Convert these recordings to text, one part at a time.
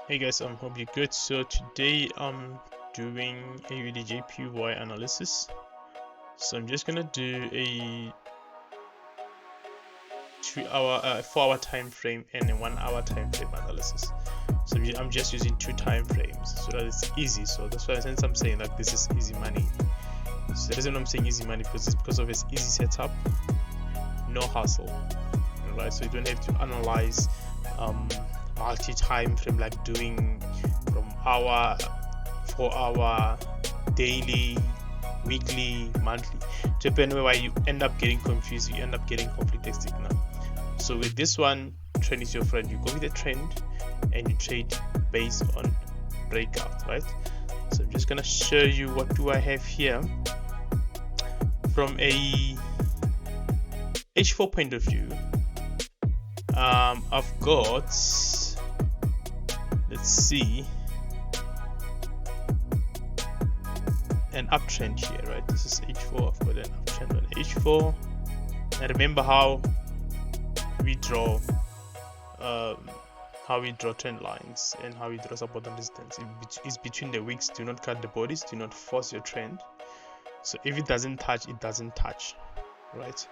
Hey guys, hope you're good. So today I'm doing AUD JPY analysis. So I'm just gonna do a 4-hour time frame and a 1-hour time frame analysis. So I'm just using 2 time frames so that it's easy. So that's why since I'm saying like this is easy money. So the reason I'm saying easy money because it's because of its easy setup, no hassle, right? So you don't have to analyze multi-time frame like doing from hour, 4-hour, daily, weekly, monthly. Depending why you end up getting confused, you end up getting conflicted signal. So with this one, trend is your friend. You go with the trend and you trade based on breakout, right? So I'm just gonna show you what do I have here from a H4 point of view. I've got, let's see, an uptrend here, right? This is H4. I've got an uptrend on H4. And remember how we draw trend lines and how we draw support and resistance. It's between the wicks. Do not cut the bodies. Do not force your trend. So if it doesn't touch, it doesn't touch, right?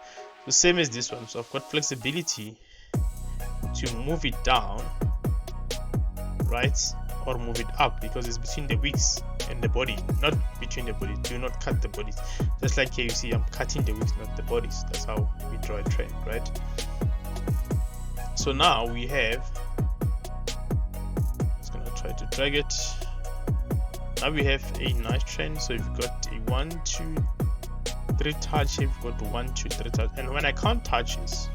The same as this one. So I've got flexibility to move it down, right, or move it up because it's between the wicks and the body, not between the body. Do not cut the bodies. Just like here you see I'm cutting the wicks, not the bodies. That's how we draw a trend, right? So now we have, just gonna try to drag it. Now we have a nice trend. So we've got a 1, 2, 3 touch here. We've got 1, 2, 3 touch, and when I count touches,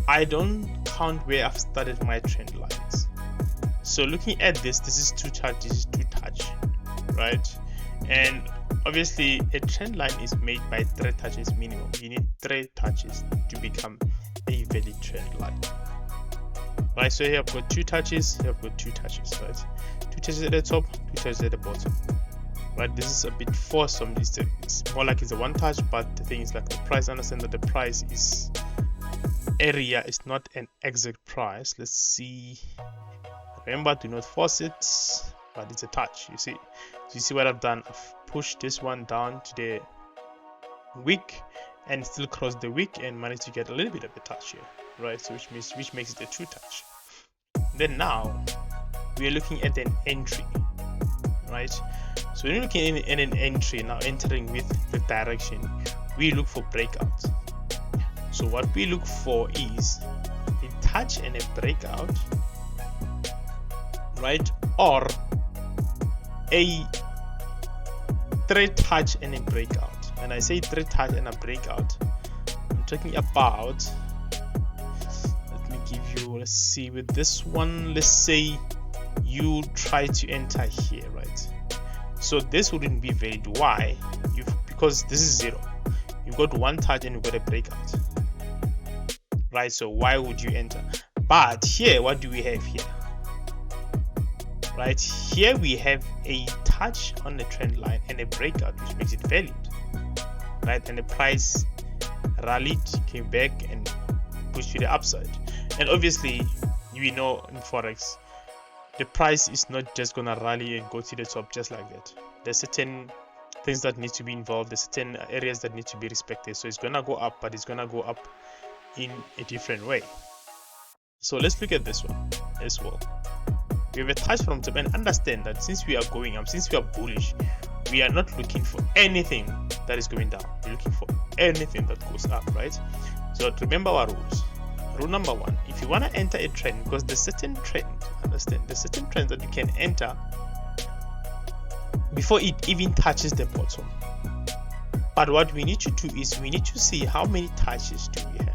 I don't count where I've started my trend lines. So looking at this is 2 touch, this is 2 touch, right? And obviously a trend line is made by 3 touches minimum. You need 3 touches to become a valid trend line, right? So here I've got 2 touches, here I've got 2 touches, right? 2 touches at the top, 2 touches at the bottom, right? This is a bit forced. It's more like it's a 1 touch, but the thing is like the price, understand that the price is area, is not an exact price. Let's see, remember, do not force it, but it's a touch. You see, so you see what I've done. I've pushed this one down to the wick and still crossed the wick and managed to get a little bit of a touch here, right? So which makes it a 2 touch. Then now we are looking at an entry, right? So when you're looking at an entry, now entering with the direction, we look for breakouts. So what we look for is a touch and a breakout, right? Or a 3 touch and a breakout. When I say 3 touch and a breakout, I'm talking about, let me give you, let's see, with this one, let's say you try to enter here, right? So this wouldn't be valid. Why? Because this is 0. You've got 1 touch and you've got a breakout, right? So why would you enter? But here, what do we have here, right? Here we have a touch on the trend line and a breakout, which makes it valid, right? And the price rallied, came back and pushed to the upside. And obviously we know in Forex the price is not just gonna rally and go to the top just like that. There's certain things that need to be involved, there's certain areas that need to be respected. So it's gonna go up, but it's gonna go up in a different way. So let's look at this one as well. We have a touch from top, and understand that since we are going up, since we are bullish, we are not looking for anything that is going down. We're looking for anything that goes up, right? So remember our rules. Rule number 1, if you want to enter a trend, because there's certain trend, understand, there's certain trends that you can enter before it even touches the bottom. But what we need to do is we need to see how many touches do we have.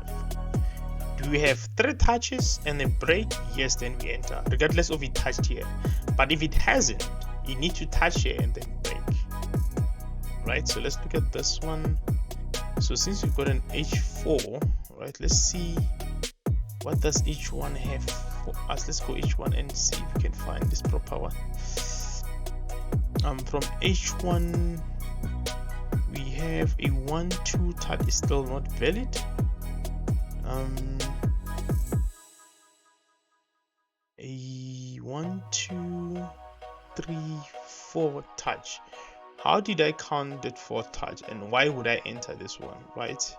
Do we have 3 touches and a break? Yes, then we enter, regardless of it touched here. But if it hasn't, you need to touch here and then break, right? So let's look at this one. So since we've got an H4, right, let's see what does each one have for us. Let's go H1 and see if we can find this proper one. From H1 we have a 1, 2 touch is still not valid. A 1, 2, 3, 4 touch. How did I count it for touch, and why would I enter this one, right?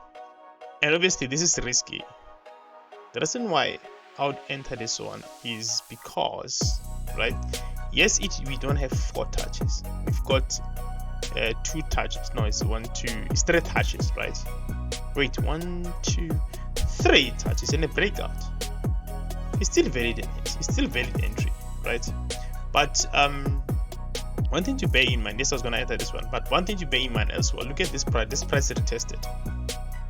And obviously this is risky. The reason why I would enter this one is because, right, yes, we don't have 4 touches, we've got 2 touches. No, it's 1, 2, it's 3 touches, right? Wait, 1, 2, 3 touches and a breakout. It's still valid, it's still valid entry, right? But one thing to bear in mind, this was gonna enter this one, but one thing to bear in mind as well, look at this price. This price retested.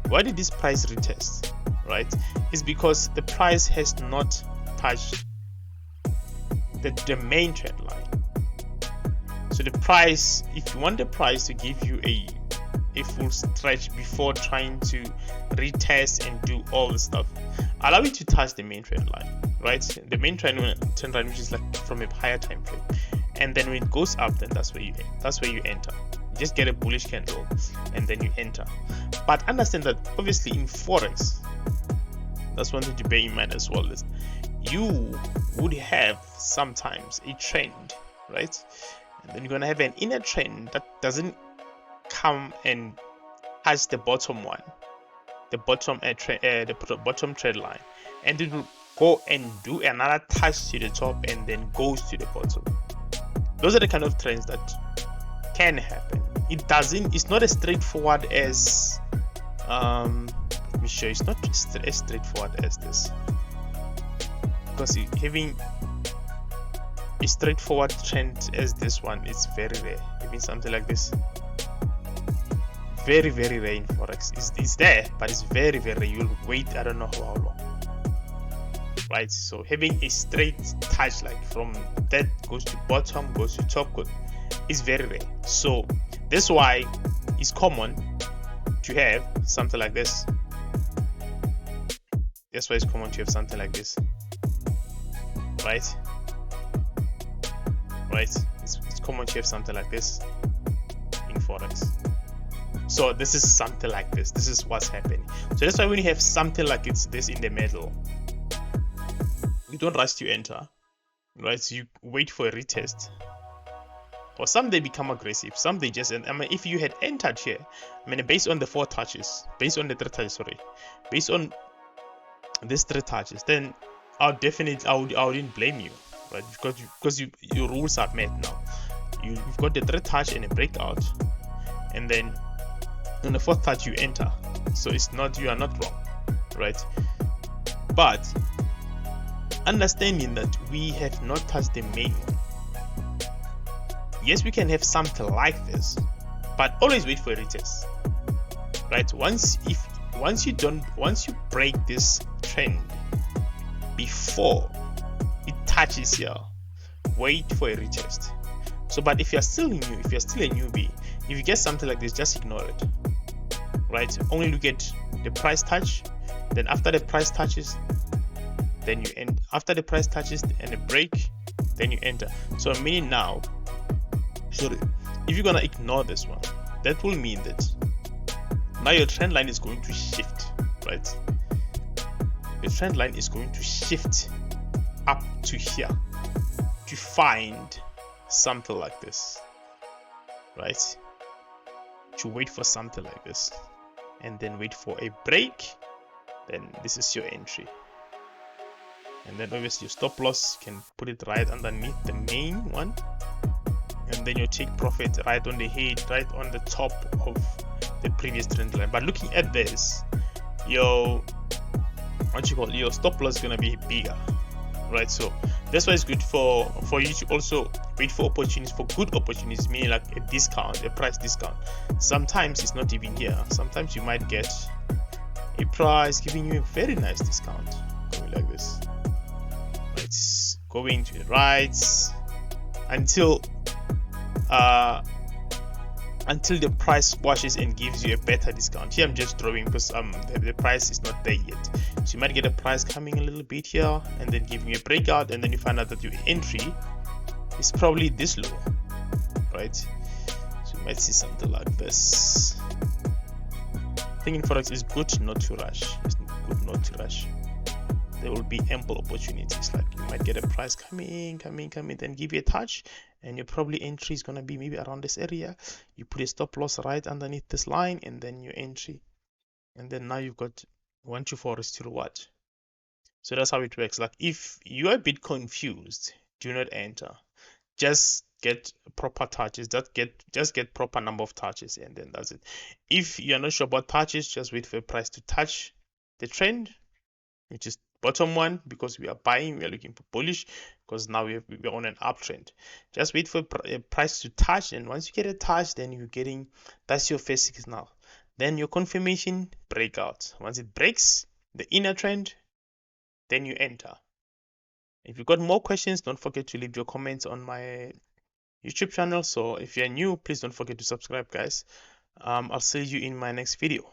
Why did this price retest, right? It's because the price has not touched the main trend line. So the price, if you want the price to give you a full stretch before trying to retest and do all the stuff, allow it to touch the main trend line, right? The main trend line, which is like from a higher time frame, and then when it goes up, then that's where you enter. You just get a bullish candle and then you enter. But understand that obviously in Forex, that's one thing to bear in mind as well, is you would have sometimes a trend, right? And then you're gonna have an inner trend that doesn't come and touch the bottom one, the bottom trend line, and it will go and do another touch to the top and then goes to the bottom. Those are the kind of trends that can happen. It's not as straightforward as let me show you. It's not as straightforward as this, because having a straightforward trend as this one is very rare. Having something like this, very rare in Forex. It's there, but it's very rare. You'll wait, I don't know how long, right? So having a straight touch, like from that goes to bottom, goes to top, is very rare. So that's why it's common to have something like this. That's why it's common to have something like this, right? It's common to have something like this in Forex. So this is something like this. This is what's happening. So that's why when you have something like it's this in the middle, you don't rush to enter, right? So you wait for a retest. Or some they become aggressive, some they just, I mean, if you had entered here, I mean, based on the 4 touches, based on the 3 touches, based on these 3 touches, then I wouldn't blame you, right? Because your rules are met now. You've got the 3 touch and a breakout, and then on the 4th touch you enter. So you are not wrong, right? But understanding that we have not touched the main one. Yes, we can have something like this, but always wait for a retest, right? Once you break this trend before it touches here, wait for a retest. So, but if you're still new, if you're still a newbie, if you get something like this, just ignore it, right? Only look at the price touch, then after the price touches, then you end. After the price touches and a break, then you enter. So meaning now, if you're gonna ignore this one, that will mean that now your trend line is going to shift, right? Your trend line is going to shift up to here to find something like this, right? To wait for something like this and then wait for a break, then this is your entry. And then obviously your stop loss, you can put it right underneath the main one, and then you take profit right on the head, right on the top of the previous trend line. But looking at this, your stop loss is gonna be bigger, right? So that's why it's good for you to also wait for opportunities, for good opportunities, meaning like a discount, a price discount. Sometimes it's not even here. Sometimes you might get a price giving you a very nice discount, going like this, right? Going to the right until the price squashes and gives you a better discount. Here I'm just drawing because the price is not there yet. So you might get a price coming a little bit here and then giving you a breakout, and then you find out that your entry is probably this low, right? So you might see something like this. I think in Forex it's good not to rush. It's good not to rush. there will be ample opportunities. Like you might get a price coming, then give you a touch, and your probably entry is gonna be maybe around this area. You put a stop loss right underneath this line, and then your entry, and then now you've got 124 is to reward. So that's how it works. Like if you're a bit confused, do not enter. Just get proper touches. Just get proper number of touches, and then that's it. If you're not sure about touches, just wait for a price to touch the trend, which is bottom one, because we are buying, we are looking for bullish, because now we're on an uptrend. Just wait for a price to touch, and once you get a touch, then you're getting, that's your first signal. Then your confirmation breakout. Once it breaks the inner trend, then you enter. If you've got more questions, don't forget to leave your comments on my YouTube channel. So if you're new, please don't forget to subscribe, guys. I'll see you in my next video.